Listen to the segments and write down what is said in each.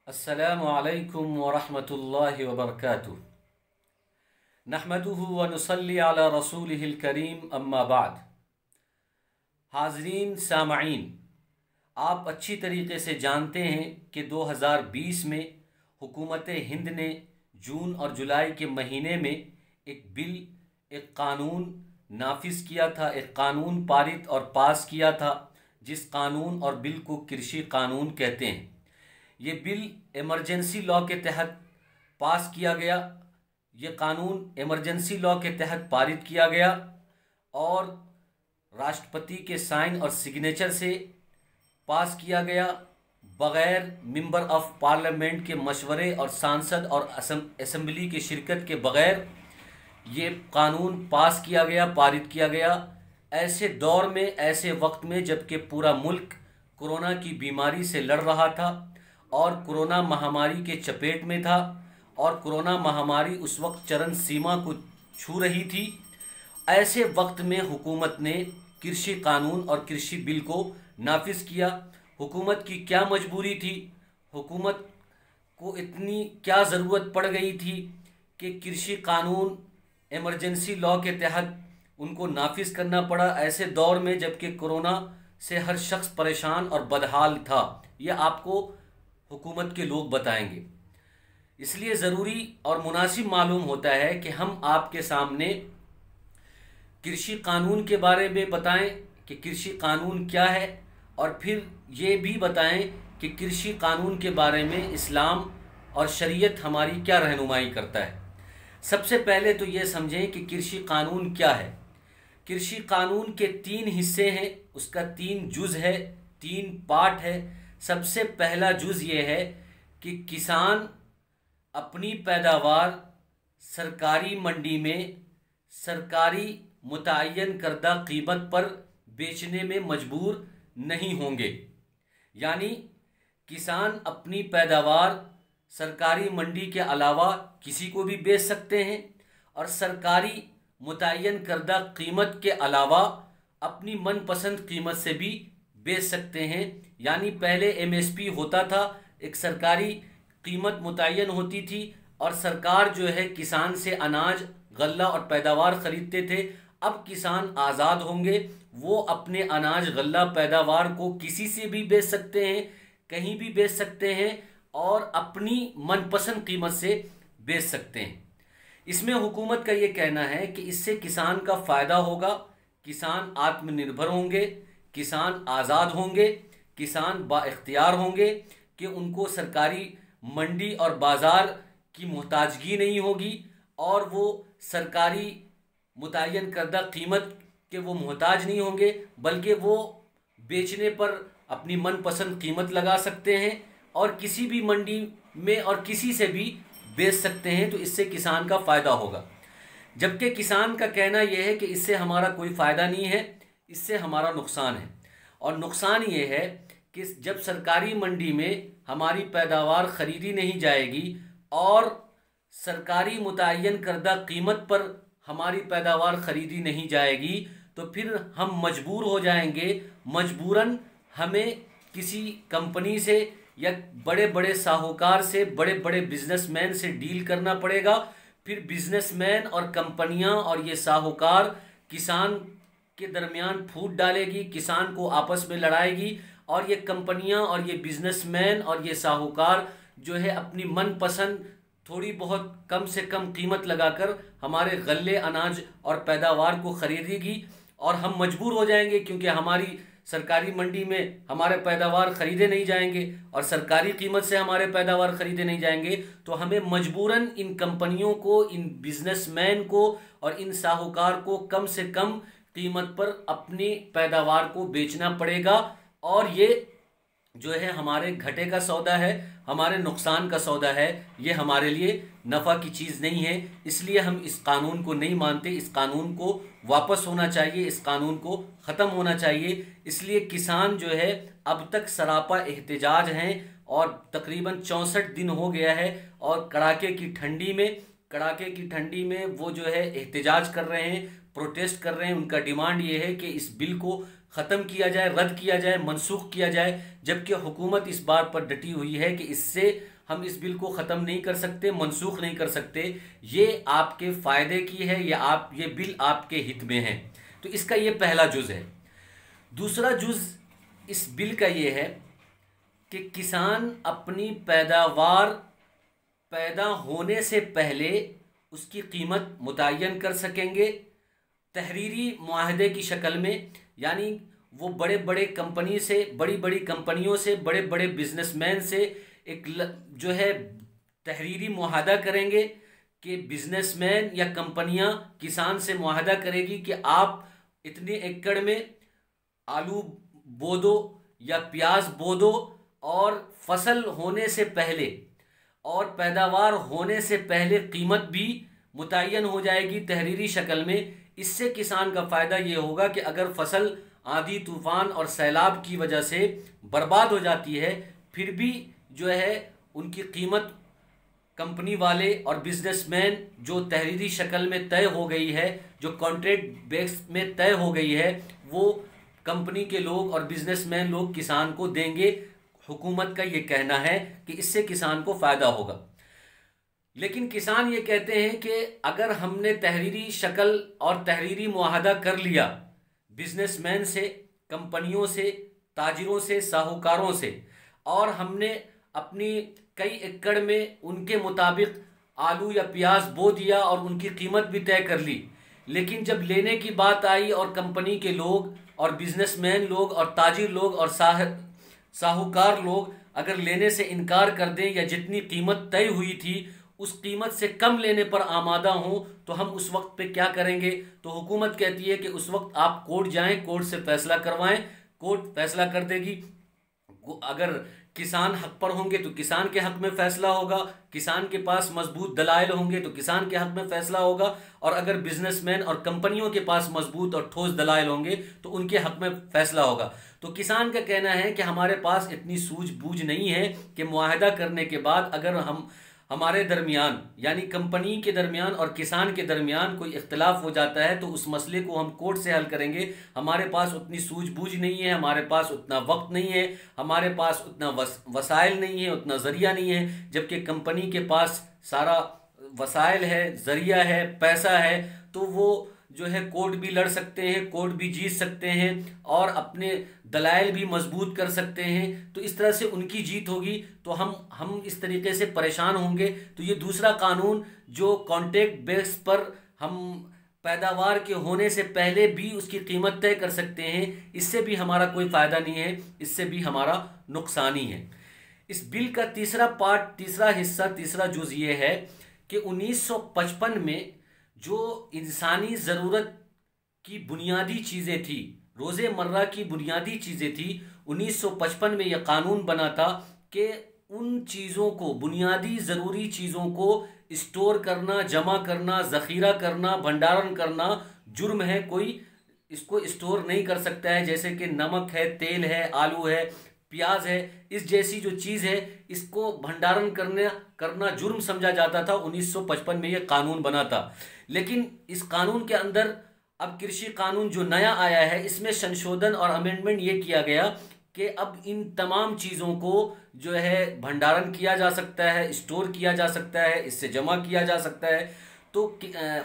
अस्सलामु अलैकुम वरहमतुल्लाहि वबरकातुहू। नहमदुहु व नुसल्ली अला रसूलिहिल करीम, अम्मा बाद। हाज़रीन सामईन, आप अच्छी तरीके से जानते हैं कि 2020 में हुकूमत हिंद ने जून और जुलाई के महीने में एक बिल, एक कानून नाफिज किया था, एक कानून पारित और पास किया था, जिस कानून और बिल को कृषि कानून कहते हैं। ये बिल इमरजेंसी लॉ के तहत पास किया गया। ये कानून इमरजेंसी लॉ के तहत पारित किया गया और राष्ट्रपति के साइन और सिग्नेचर से पास किया गया, बग़ैर मेंबर ऑफ पार्लियामेंट के मशवरे और सांसद और असेंबली की शिरकत के बग़ैर ये कानून पास किया गया, पारित किया गया। ऐसे दौर में, ऐसे वक्त में जबकि पूरा मुल्क कोरोना की बीमारी से लड़ रहा था और कोरोना महामारी के चपेट में था और कोरोना महामारी उस वक्त चरम सीमा को छू रही थी, ऐसे वक्त में हुकूमत ने कृषि कानून और कृषि बिल को नाफिज किया। हुकूमत की क्या मजबूरी थी, हुकूमत को इतनी क्या ज़रूरत पड़ गई थी कि कृषि कानून इमरजेंसी लॉ के तहत उनको नाफिज करना पड़ा, ऐसे दौर में जबकि कोरोना से हर शख्स परेशान और बदहाल था। यह आपको हुकूमत के लोग बताएंगे। इसलिए ज़रूरी और मुनासिब मालूम होता है कि हम आपके सामने कृषि कानून के बारे में बताएं कि कृषि कानून क्या है, और फिर ये भी बताएं कि कृषि कानून के बारे में इस्लाम और शरीयत हमारी क्या रहनुमाई करता है। सबसे पहले तो ये समझें कि कृषि कानून क्या है। कृषि कानून के 3 हिस्से हैं, उसका 3 जुज़ है, 3 पार्ट है। सबसे पहला जुज़ ये है कि किसान अपनी पैदावार सरकारी मंडी में सरकारी मुतय्यन करदा कीमत पर बेचने में मजबूर नहीं होंगे। यानी किसान अपनी पैदावार सरकारी मंडी के अलावा किसी को भी बेच सकते हैं और सरकारी मुतय्यन करदा कीमत के अलावा अपनी मनपसंद कीमत से भी बेच सकते हैं। यानी पहले एमएसपी होता था, एक सरकारी कीमत मुतय्यन होती थी और सरकार जो है किसान से अनाज, गल्ला और पैदावार ख़रीदते थे। अब किसान आज़ाद होंगे, वो अपने अनाज, गल्ला, पैदावार को किसी से भी बेच सकते हैं, कहीं भी बेच सकते हैं और अपनी मनपसंद कीमत से बेच सकते हैं। इसमें हुकूमत का ये कहना है कि इससे किसान का फ़ायदा होगा, किसान आत्मनिर्भर होंगे, किसान आज़ाद होंगे, किसान बाइख्तियार होंगे कि उनको सरकारी मंडी और बाज़ार की मोहताजगी नहीं होगी और वो सरकारी मुतय्यन करदा कीमत के वो मोहताज नहीं होंगे, बल्कि वो बेचने पर अपनी मनपसंद कीमत लगा सकते हैं और किसी भी मंडी में और किसी से भी बेच सकते हैं। तो इससे किसान का फ़ायदा होगा। जबकि किसान का कहना यह है कि इससे हमारा कोई फ़ायदा नहीं है, इससे हमारा नुकसान है। और नुकसान ये है कि जब सरकारी मंडी में हमारी पैदावार ख़रीदी नहीं जाएगी और सरकारी मुतय्यन करदा कीमत पर हमारी पैदावार ख़रीदी नहीं जाएगी, तो फिर हम मजबूर हो जाएंगे, मजबूरन हमें किसी कंपनी से या बड़े बड़े साहूकार से, बड़े बड़े बिजनेसमैन से डील करना पड़ेगा। फिर बिजनेसमैन और कंपनियां और ये साहूकार किसान के दरमियान फूट डालेगी, किसान को आपस में लड़ाएगी और ये कंपनियां और ये बिजनेसमैन और ये साहूकार जो है अपनी मनपसंद थोड़ी बहुत कम से कम कीमत लगाकर हमारे गल्ले, अनाज और पैदावार को ख़रीदेगी और हम मजबूर हो जाएंगे, क्योंकि हमारी सरकारी मंडी में हमारे पैदावार ख़रीदे नहीं जाएंगे और सरकारी कीमत से हमारे पैदावार ख़रीदे नहीं जाएंगे। तो हमें मजबूरन इन कंपनियों को, इन बिजनेसमैन को और इन साहूकार को कम से कम कीमत पर अपनी पैदावार को बेचना पड़ेगा और ये जो है हमारे घाटे का सौदा है, हमारे नुकसान का सौदा है, ये हमारे लिए नफ़ा की चीज़ नहीं है। इसलिए हम इस कानून को नहीं मानते, इस कानून को वापस होना चाहिए, इस कानून को ख़त्म होना चाहिए। इसलिए किसान जो है अब तक सरापा एहतजाज हैं और तकरीबन 64 दिन हो गया है और कड़ाके की ठंडी में वो जो है एहतजाज कर रहे हैं, प्रोटेस्ट कर रहे हैं। उनका डिमांड ये है कि इस बिल को ख़त्म किया जाए, रद्द किया जाए, मनसूख किया जाए। जबकि हुकूमत इस बात पर डटी हुई है कि इससे हम इस बिल को ख़त्म नहीं कर सकते, मनसूख नहीं कर सकते। ये आपके फ़ायदे की है, ये बिल आपके हित में है। तो इसका ये पहला जुज़ है। दूसरा जुज़ इस बिल का ये है कि किसान अपनी पैदावार पैदा होने से पहले उसकी कीमत मुतय्यन कर सकेंगे तहरीरी मुआहदे की शक्ल में। यानी वो बड़े बड़े कंपनी से, बड़ी बड़ी कंपनियों से, बड़े बड़े बिजनेसमैन से एक जो है तहरीरी मुआहदा करेंगे कि बिजनेसमैन या कंपनियां किसान से मुआहदा करेगी कि आप इतने एकड़ में आलू बो दो या प्याज बो दो, और फसल होने से पहले और पैदावार होने से पहले कीमत भी मुतय्यन हो जाएगी तहरीरी शक्ल में। इससे किसान का फ़ायदा ये होगा कि अगर फसल आंधी तूफान और सैलाब की वजह से बर्बाद हो जाती है, फिर भी जो है उनकी कीमत कंपनी वाले और बिजनेसमैन जो तहरीरी शक्ल में तय हो गई है, जो कॉन्ट्रैक्ट बेस में तय हो गई है, वो कंपनी के लोग और बिजनेसमैन लोग किसान को देंगे। हुकूमत का ये कहना है कि इससे किसान को फ़ायदा होगा। लेकिन किसान ये कहते हैं कि अगर हमने तहरीरी शक्ल और तहरीरी मुआहदा कर लिया बिजनेसमैन से, कंपनियों से, ताजिरों से, साहूकारों से, और हमने अपनी कई एकड़ में उनके मुताबिक आलू या प्याज बो दिया और उनकी कीमत भी तय कर ली, लेकिन जब लेने की बात आई और कंपनी के लोग और बिजनेसमैन लोग और ताजिर लोग और साहूकार लोग अगर लेने से इनकार कर दें या जितनी कीमत तय हुई थी उस कीमत से कम लेने पर आमादा हों, तो हम उस वक्त पे क्या करेंगे? तो हुकूमत कहती है कि उस वक्त आप कोर्ट जाएं, कोर्ट से फैसला करवाएं, कोर्ट फैसला कर देगी। अगर किसान हक पर होंगे तो किसान के हक में फैसला होगा, किसान के पास मजबूत दलाइल होंगे तो किसान के हक में फैसला होगा, और अगर बिजनेसमैन और कंपनियों के पास मजबूत और ठोस दलाइल होंगे तो उनके हक में फैसला होगा। तो किसान का कहना है कि हमारे पास इतनी सूझबूझ नहीं है कि मुआहदा करने के बाद अगर हमारे दरमियान यानी कंपनी के दरमियान और किसान के दरमियान कोई इख्तलाफ हो जाता है तो उस मसले को हम कोर्ट से हल करेंगे। हमारे पास उतनी सूझबूझ नहीं है, हमारे पास उतना वक्त नहीं है, हमारे पास उतना वसाइल नहीं है, उतना ज़रिया नहीं है। जबकि कंपनी के पास सारा वसाइल है, ज़रिया है, पैसा है, तो वो जो है कोर्ट भी लड़ सकते हैं, कोर्ट भी जीत सकते हैं और अपने दलाइल भी मजबूत कर सकते हैं। तो इस तरह से उनकी जीत होगी, तो हम इस तरीके से परेशान होंगे। तो ये दूसरा कानून जो कॉन्ट्रैक्ट बेस पर हम पैदावार के होने से पहले भी उसकी कीमत तय कर सकते हैं, इससे भी हमारा कोई फ़ायदा नहीं है, इससे भी हमारा नुकसान ही है। इस बिल का तीसरा पार्ट, तीसरा हिस्सा, तीसरा जुज़ ये है कि 1955 में जो इंसानी ज़रूरत की बुनियादी चीज़ें थी, रोज़मर्रा की बुनियादी चीज़ें थी, 1955 में यह कानून बना था कि उन चीज़ों को, बुनियादी ज़रूरी चीज़ों को स्टोर करना, जमा करना, ज़ख़ीरा करना, भंडारण करना जुर्म है। कोई इसको स्टोर नहीं कर सकता है, जैसे कि नमक है, तेल है, आलू है, प्याज है, इस जैसी जो चीज़ है इसको भंडारण करना जुर्म समझा जाता था। 1955 में ये कानून बना था। लेकिन इस कानून के अंदर अब कृषि कानून जो नया आया है इसमें संशोधन और अमेंडमेंट ये किया गया कि अब इन तमाम चीज़ों को जो है भंडारण किया जा सकता है, स्टोर किया जा सकता है, इससे जमा किया जा सकता है। तो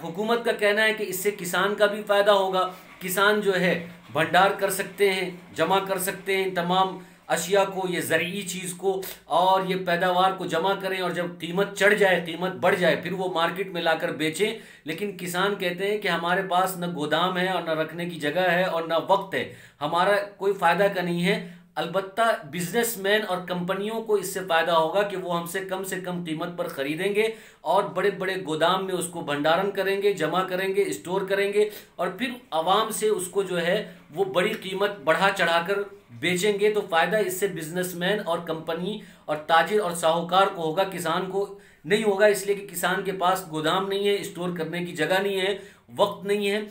हुकूमत का कहना है कि इससे किसान का भी फ़ायदा होगा। किसान जो है भंडार कर सकते हैं, जमा कर सकते हैं तमाम अशिया को, ये ज़रूरी चीज़ को, और ये पैदावार को जमा करें, और जब कीमत चढ़ जाए, कीमत बढ़ जाए, फिर वो मार्केट में लाकर बेचें। लेकिन किसान कहते हैं कि हमारे पास न गोदाम है और न रखने की जगह है और न वक्त है, हमारा कोई फ़ायदा का नहीं है। अलबत्ता बिजनेसमैन और कंपनियों को इससे फ़ायदा होगा कि वो हमसे कम कीमत पर ख़रीदेंगे और बड़े बड़े गोदाम में उसको भंडारण करेंगे, जमा करेंगे, स्टोर करेंगे, और फिर आवाम से उसको जो है वो बड़ी कीमत बढ़ा चढ़ाकर बेचेंगे। तो फ़ायदा इससे बिजनेसमैन और कंपनी और ताजिर और साहूकार को होगा, किसान को नहीं होगा, इसलिए कि किसान के पास गोदाम नहीं है, स्टोर करने की जगह नहीं है, वक्त नहीं है,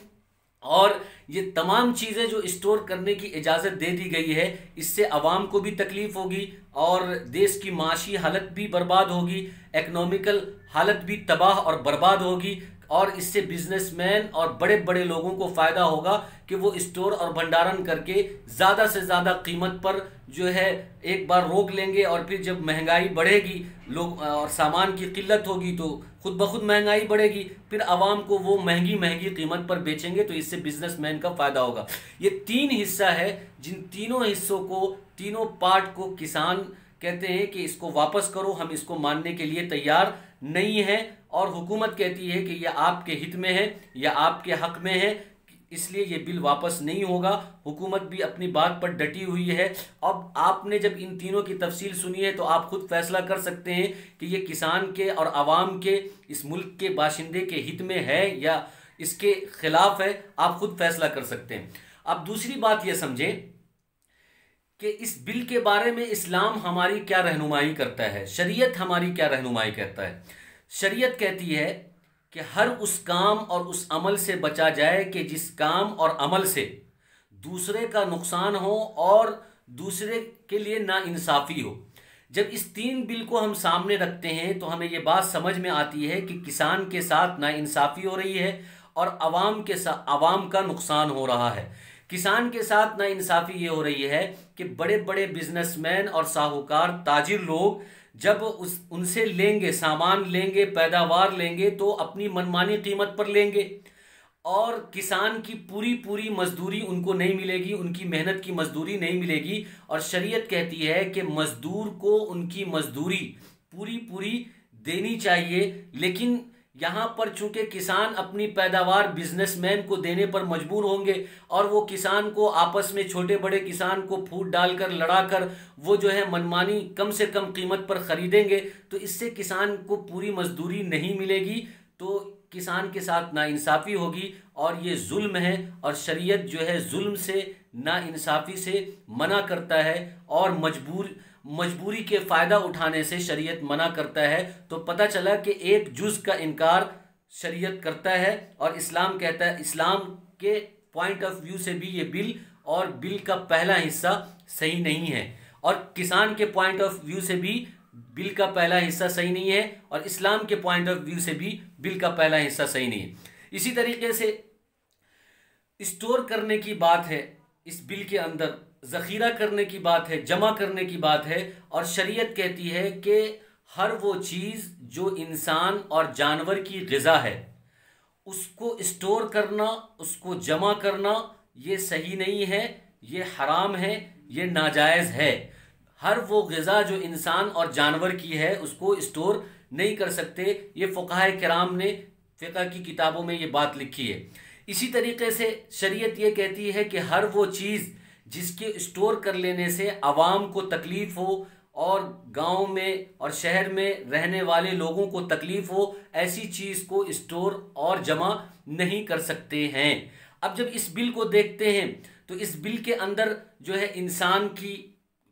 और ये तमाम चीज़ें जो स्टोर करने की इजाज़त दे दी गई है, इससे आवाम को भी तकलीफ़ होगी और देश की माशी हालत भी बर्बाद होगी, इकनॉमिकल हालत भी तबाह और बर्बाद होगी। और इससे बिजनेसमैन और बड़े बड़े लोगों को फ़ायदा होगा कि वो स्टोर और भंडारण करके ज़्यादा से ज़्यादा कीमत पर जो है एक बार रोक लेंगे, और फिर जब महंगाई बढ़ेगी लोग और सामान की किल्लत होगी तो खुद ब खुद महंगाई बढ़ेगी, फिर आवाम को वो महंगी महंगी कीमत पर बेचेंगे, तो इससे बिजनेसमैन का फ़ायदा होगा। ये 3 हिस्सा है, जिन तीनों हिस्सों को, तीनों पार्ट को किसान कहते हैं कि इसको वापस करो, हम इसको मानने के लिए तैयार नहीं है, और हुकूमत कहती है कि यह आपके हित में है या आपके हक में है, इसलिए ये बिल वापस नहीं होगा। हुकूमत भी अपनी बात पर डटी हुई है। अब आपने जब इन तीनों की तफसील सुनी है तो आप खुद फैसला कर सकते हैं कि ये किसान के और आवाम के, इस मुल्क के बाशिंदे के हित में है या इसके खिलाफ है। आप खुद फैसला कर सकते हैं। अब दूसरी बात यह समझें कि इस बिल के बारे में इस्लाम हमारी क्या रहनुमाई करता है, शरीयत हमारी क्या रहनुमाई करता है। शरीयत कहती है कि हर उस काम और उस अमल से बचा जाए कि जिस काम और अमल से दूसरे का नुकसान हो और दूसरे के लिए नाइंसाफ़ी हो। जब इस 3 बिल को हम सामने रखते हैं तो हमें ये बात समझ में आती है कि किसान के साथ नाइंसाफ़ी हो रही है और आवाम के साथ आवाम का नुकसान हो रहा है। किसान के साथ नाइंसाफ़ी ये हो रही है कि बड़े बड़े बिजनेसमैन और साहूकार ताजिर लोग जब उनसे लेंगे, सामान लेंगे, पैदावार लेंगे, तो अपनी मनमानी कीमत पर लेंगे और किसान की पूरी पूरी मजदूरी उनको नहीं मिलेगी, उनकी मेहनत की मजदूरी नहीं मिलेगी। और शरीयत कहती है कि मजदूर को उनकी मजदूरी पूरी पूरी देनी चाहिए। लेकिन यहाँ पर चूंकि किसान अपनी पैदावार बिजनेसमैन को देने पर मजबूर होंगे और वो किसान को आपस में, छोटे बड़े किसान को फूट डालकर, लड़ाकर वो जो है मनमानी कम से कम कीमत पर ख़रीदेंगे, तो इससे किसान को पूरी मजदूरी नहीं मिलेगी, तो किसान के साथ नाइंसाफ़ी होगी और ये जुल्म है। और शरीयत जो है जुल्म से, नाइंसाफ़ी से मना करता है और मजबूरी के फ़ायदा उठाने से शरीयत मना करता है। तो पता चला कि एक जुज़ का इनकार शरीयत करता है और इस्लाम कहता है, इस्लाम के पॉइंट ऑफ व्यू से भी ये बिल और बिल का पहला हिस्सा सही नहीं है, और किसान के पॉइंट ऑफ व्यू से भी बिल का पहला हिस्सा सही नहीं है, और इस्लाम के पॉइंट ऑफ व्यू से भी बिल का पहला हिस्सा सही नहीं है। इसी तरीके से स्टोर करने की बात है, इस बिल के अंदर ज़ख़ीरा करने की बात है, जमा करने की बात है, और शरीयत कहती है कि हर वो चीज़ जो इंसान और जानवर की ग़िज़ा है उसको स्टोर करना, उसको जमा करना ये सही नहीं है, ये हराम है, ये नाजायज़ है। हर वो ग़िज़ा जो इंसान और जानवर की है उसको स्टोर नहीं कर सकते। ये फ़ुक़हा किराम ने फ़िक़्ह की किताबों में ये बात लिखी है। इसी तरीके से शरीयत ये कहती है कि हर वो चीज़ जिसके स्टोर कर लेने से आवाम को तकलीफ़ हो और गांव में और शहर में रहने वाले लोगों को तकलीफ़ हो, ऐसी चीज़ को स्टोर और जमा नहीं कर सकते हैं। अब जब इस बिल को देखते हैं तो इस बिल के अंदर जो है इंसान की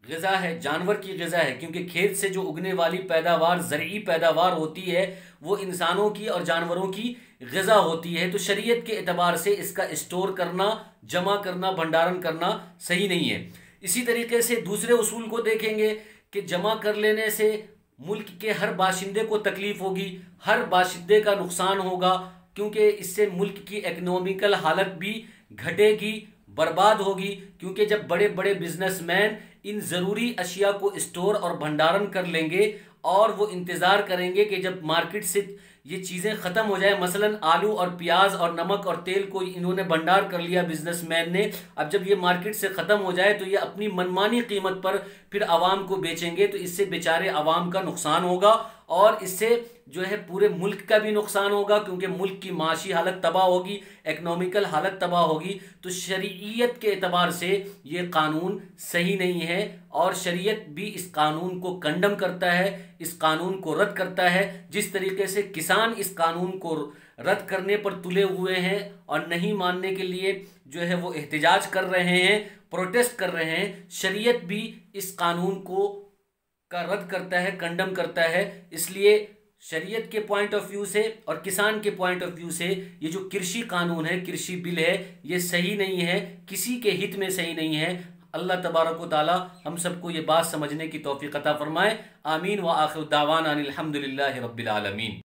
ग़िज़ा है, जानवर की ग़िज़ा है, क्योंकि खेत से जो उगने वाली पैदावार, ज़रई पैदावार होती है, वो इंसानों की और जानवरों की ग़िज़ा होती है। तो शरीयत के एतबार से इसका स्टोर करना, जमा करना, भंडारण करना सही नहीं है। इसी तरीके से दूसरे उसूल को देखेंगे कि जमा कर लेने से मुल्क के हर बाशिंदे को तकलीफ़ होगी, हर बाशिंदे का नुकसान होगा, क्योंकि इससे मुल्क की इकनॉमिकल हालत भी घटेगी, बर्बाद होगी। क्योंकि जब बड़े बड़े बिजनेसमैन इन ज़रूरी अशिया को स्टोर और भंडारण कर लेंगे और वो इंतज़ार करेंगे कि जब मार्केट से ये चीज़ें ख़त्म हो जाए, मसलन आलू और प्याज और नमक और तेल को इन्होंने भंडार कर लिया बिजनेसमैन ने, अब जब ये मार्केट से ख़त्म हो जाए तो ये अपनी मनमानी कीमत पर फिर आवाम को बेचेंगे, तो इससे बेचारे आवाम का नुकसान होगा और इससे जो है पूरे मुल्क का भी नुकसान होगा, क्योंकि मुल्क की माशी हालत तबाह होगी, इकनॉमिकल हालत तबाह होगी। तो शरीयत के एतबार से ये कानून सही नहीं है और शरीयत भी इस कानून को कंडम करता है, इस कानून को रद्द करता है। जिस तरीके से किसान इस कानून को रद्द करने पर तुले हुए हैं और नहीं मानने के लिए जो है वो एहतजाज कर रहे हैं, प्रोटेस्ट कर रहे हैं, शरीयत भी इस कानून को का रद्द करता है, कंडम करता है। इसलिए शरीयत के पॉइंट ऑफ व्यू से और किसान के पॉइंट ऑफ व्यू से ये जो कृषि कानून है, कृषि बिल है, ये सही नहीं है, किसी के हित में सही नहीं है। अल्लाह तबारक व तआला हम सबको ये बात समझने की तौफीक अता फरमाए। आमीन व आखिर दावाना अनिल हम्दुलिल्लाहि रब्बिल आलमीन।